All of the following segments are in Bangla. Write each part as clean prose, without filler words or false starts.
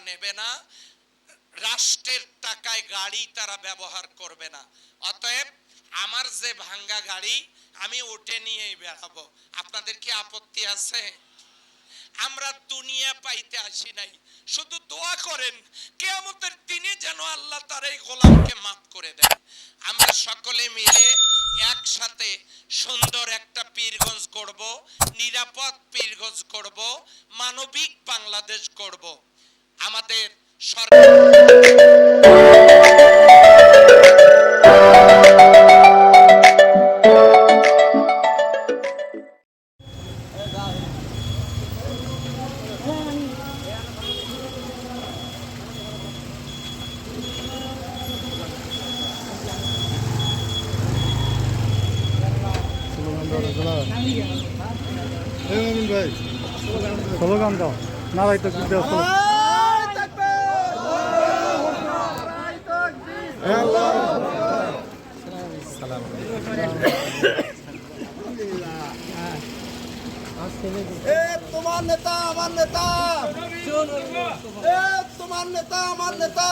নেবে না, রাষ্ট্রের টাকায় গাড়ি তারা ব্যবহার করবে না। অতএব আমার যে ভাঙ্গা গাড়ি আমি ওটে নিয়েই বেড়াবো। আপনাদের কি আপত্তি আছে? আমরা দুনিয়া পাইতে আসি নাই, শুধু দোয়া করেন কিয়ামতের দিনে যেন আল্লাহ তার এই গোলামকে মাফ করে দেন। আমরা সকলে মিলে একসাথে সুন্দর একটা পীরগঞ্জ করব, নিরাপদ পীরগঞ্জ করব, মানবিক বাংলাদেশ করব। আমাদের সরকার ভাই স্লোগান দাও, নারাই তাকবীর দাও। তোমার নেতা আমার নেতা, তোমার নেতা আমার নেতা,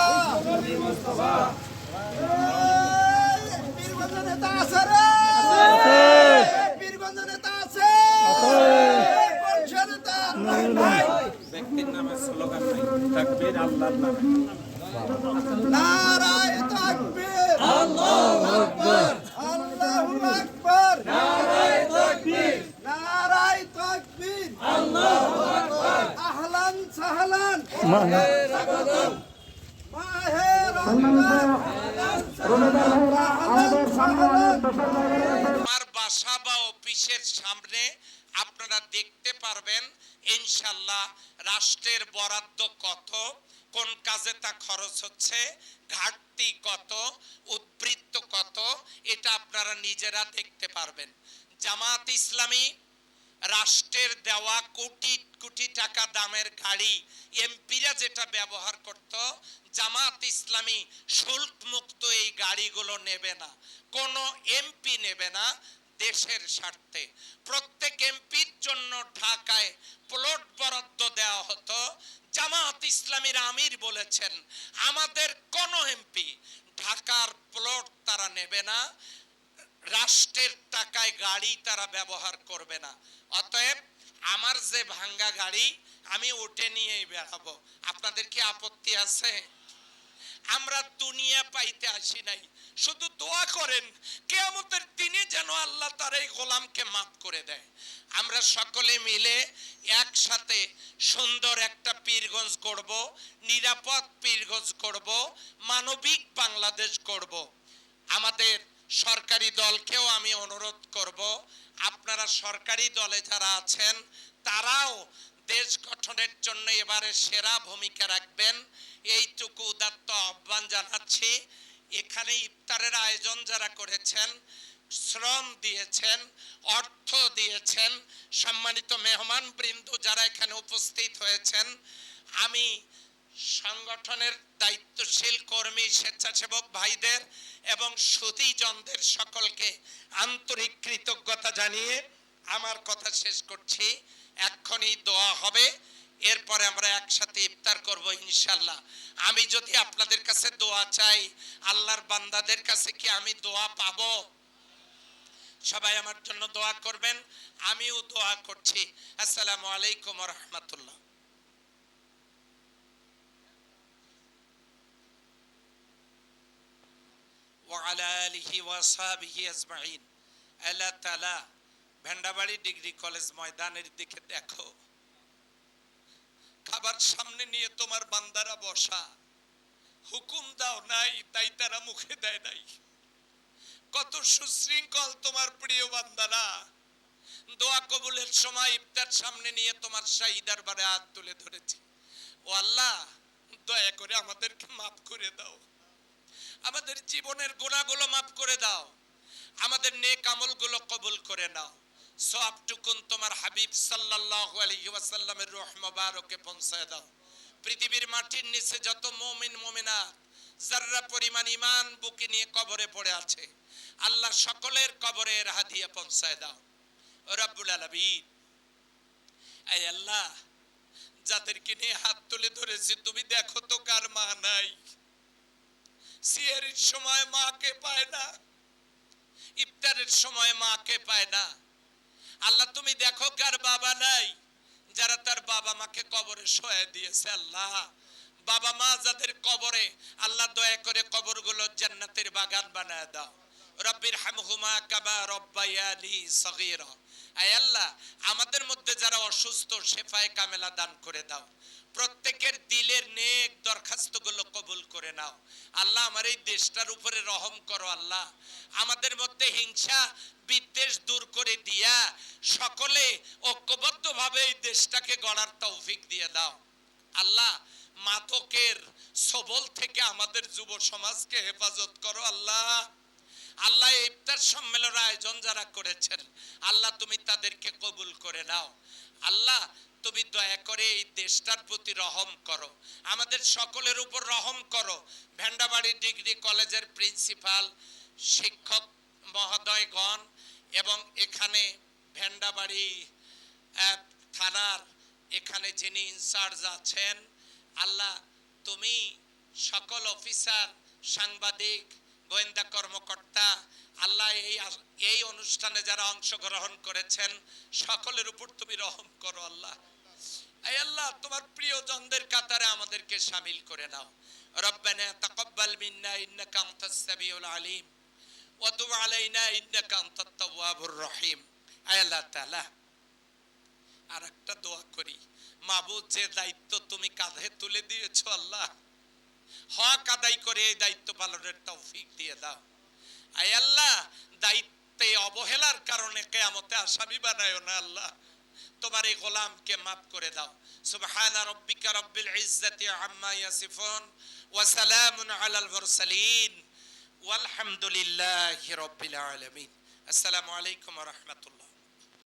পীরগঞ্জ নেতা আছে রে, পীরগঞ্জ নেতা আছে, ব্যক্তির নামে স্লোগান নাই, তাকবীর আল্লাহর নামে। নারায়ে তাকবীর, আল্লাহু আকবার, আল্লাহু আকবার, নারায়ে তাকবীর, নারায়ে তাকবীর, আল্লাহু আকবার, আহলান সাহলান, মাহে রমাদান, মাহে রমাদান, আমাদের সামনে আমার বাসা বা অফিসের সামনে আপনারা দেখতে পারবেন ইনশাআল্লাহ রাষ্ট্রের বরাদ্দ কত, কোন কাজে তা খরচ হচ্ছে, ঘাটতি কত, উদ্বৃত্ত কত, এটা আপনারা নিজেরা দেখতে পারবেন। জামাত ইসলামী রাষ্ট্রের দেওয়া কোটি কোটি টাকা দামের গাড়ি এমপিরা যেটা ব্যবহার করত, জামাত ইসলামী শুল্ক মুক্ত এই গাড়িগুলো নেবে না, কোনো এমপি নেবে না। দেশের স্বার্থে প্রত্যেক এমপির জন্য ঢাকায় প্লট বরাদ্দ দেওয়া হতো। জামাত ইসলামীর আমির বলেছেন আমাদের কোন এমপি ঢাকার প্লট তারা নেবে না, রাষ্ট্রের টাকায় গাড়ি তারা ব্যবহার করবে না। অতএব আমার যে ভাঙ্গা গাড়ি আমি ওটে নিয়েই বেড়াবো। আপনাদের কি আপত্তি আছে? আমরা দুনিয়া পাইতে আসি নাই, শুধু দোয়া করেন কিয়ামতের দিনে যেন আল্লাহ তার এই গোলামকে মাফ করে দেয়। আমরা সকলে মিলে একসাথে সুন্দর একটা পীরগঞ্জ করব, নিরাপদ পীরগঞ্জ করব, মানবিক বাংলাদেশ করব। আমাদের সরকারি দলকেও আমি অনুরোধ করব, আপনারা সরকারি দলে যারা আছেন তারাও দেশ গঠনের জন্য এবারে সেরা ভূমিকা রাখবেন, এইটুকু উদাত্ত আহ্বান জানাচ্ছি। এখানে ইফতারের আয়োজন যারা করেছেন, শ্রম দিয়েছেন, অর্থ দিয়েছেন, সম্মানিত মেহমান বৃন্দ যারা এখানে উপস্থিত হয়েছেন, আমি সংগঠনের দায়িত্বশীল কর্মী স্বেচ্ছাসেবক ভাইদের এবং সুধীজনদের সকলকে আন্তরিক কৃতজ্ঞতা জানিয়ে আমার কথা শেষ করছি। এক্ষুনি দোয়া হবে, এরপরে আমরা একসাথে ইফতার করব ইনশাআল্লাহ। আমি যদি আপনাদের কাছে দোয়া চাই, আল্লাহর বান্দাদের কাছে কি আমি দোয়া পাবো? সবাই আমার জন্য দোয়া করবেন, আমিও দোয়া করছি। আসসালামু আলাইকুম ওয়া রাহমাতুল্লাহ। ওয়ালা আলিহি ওয়াসাহবিহি আজমাইন। আল্লাহ তাআলা ভেন্ডাবাড়ি ডিগ্রি কলেজ ময়দানের দিকে দেখো, খাবার সামনে নিয়ে তোমার বান্দারা বসা, হুকুম দাও নাই তাই তারা মুখে দেয় নাই। কত সুশৃঙ্খল তোমার প্রিয় বান্দারা, দোয়া কবুলের সময় ইফতার সামনে নিয়ে তোমার শাহী দরবারে হাত তুলে ধরেছি। ও আল্লাহ, দয়া করে আমাদেরকে মাফ করে দাও, আমাদের জীবনের গুনাহগুলো মাফ করে দাও, আমাদের নেক আমলগুলো কবুল করে নাও। সওয়াবটুকুন তোমার হাবিব সাল্লাল্লাহু আলাইহি ওয়াসাল্লামের রূহ মুবারকে পৌঁছায় দাও। পৃথিবীর মাটির নিচে যত মুমিন মুমিনাত যাররা পরিমাণ ঈমান বুকে নিয়ে কবরে পড়ে আছে, আল্লাহ সকলের কবরে এর হাদিয়া পৌঁছায় দাও। রব্বুল আলামিন, এই আল্লাহ, যাদেরকে নিয়ে হাত তুলে ধরেছি, তুমি দেখো তো কার মা নাই। সিয়ারির সময় মাকে পায় না, ইফতারের সময় মাকে পায় না। আল্লাহ তুমি দেখো কার বাবা নাই, যারা তার বাবা মাকে কবরে শোয়া দিয়েছে। আল্লাহ বাবা মা যাদের কবরে, আল্লাহ দয়া করে কবরগুলো জান্নাতের বাগান বানায় দাও। রব্বির হামহুমা কামা রব্বায়ানি সগীরা। আয় আল্লাহ আমাদের মধ্যে যারা অসুস্থ শেফায়ে কামেলা দান করে দাও। প্রত্যেকের দিলের নেক দরখাস্তগুলো কবুল করে নাও। আল্লাহ আমার এই দেশটার উপরে রহম করো। আল্লাহ আমাদের মধ্যে হিংসা বিদ্বেষ দূর করে দিয়া সকলে ঐক্যবদ্ধভাবে এই দেশটাকে গড়ার তৌফিক দিয়ে দাও। আল্লাহ মাদকের সবল থেকে আমাদের যুব সমাজকে হেফাজত করো। আল্লাহ আল্লাহ ইফতার সম্মেলনের আয়োজন যারা করেছেন, আল্লাহ তুমি তাদেরকে কবুল করে নাও। আল্লাহ তুমি দয়া করে এই দেশটার প্রতি রহম করো, আমাদের সকলের উপর রহম করো। ভেন্ডাবাড়ি ডিগ্রি কলেজের প্রিন্সিপাল, শিক্ষক মহোদয়গণ এবং এখানে ভেন্ডাবাড়ি থানার এখানে যিনি ইনচার্জ আছেন, আল্লাহ তুমি সকল অফিসার, সাংবাদিক, গোয়েন্দা কর্মকর্তা, আল্লাহ এই অনুষ্ঠানে যারা অংশগ্রহণ করেছেন সকলের উপর তুমি রহম করো। আল্লাহ আয় আল্লাহ তোমার প্রিয়জনদের কাতারে আমাদেরকে শামিল করে নাও। রব্বানা তাকাব্বাল মিন্না ইন্নাকা আনতাস সামিউল আলিম ওয়া তুব আলাইনা ইন্নাকা আনতাত তাওয়াবুর রহিম। আয় আল্লাহ তাআলা আরেকটা দোয়া করি, মাবুদ যে দায়িত্ব তুমি কাঁধে তুলে দিয়েছো, আল্লাহ হক আদায় করে এই দায়িত্ব পালনের তৌফিক দিয়ে দাও। আয় আল্লাহ দায়িত্বে অবহেলার কারণে কিয়ামতে আসামি বানায়ো না। আল্লাহ তোমার এই গোলামকে মাফ করে দাও। সুবহানা রাব্বিকা রাব্বিল ইজ্জাতি আম্মা ইয়াসিফুন ওয়া সালামুন আলাল মুরসালিন ওয়াল হামদুলিল্লাহি রাব্বিল আলামিন। আসসালামু আলাইকুম ওয়া রাহমাতুল্লাহ।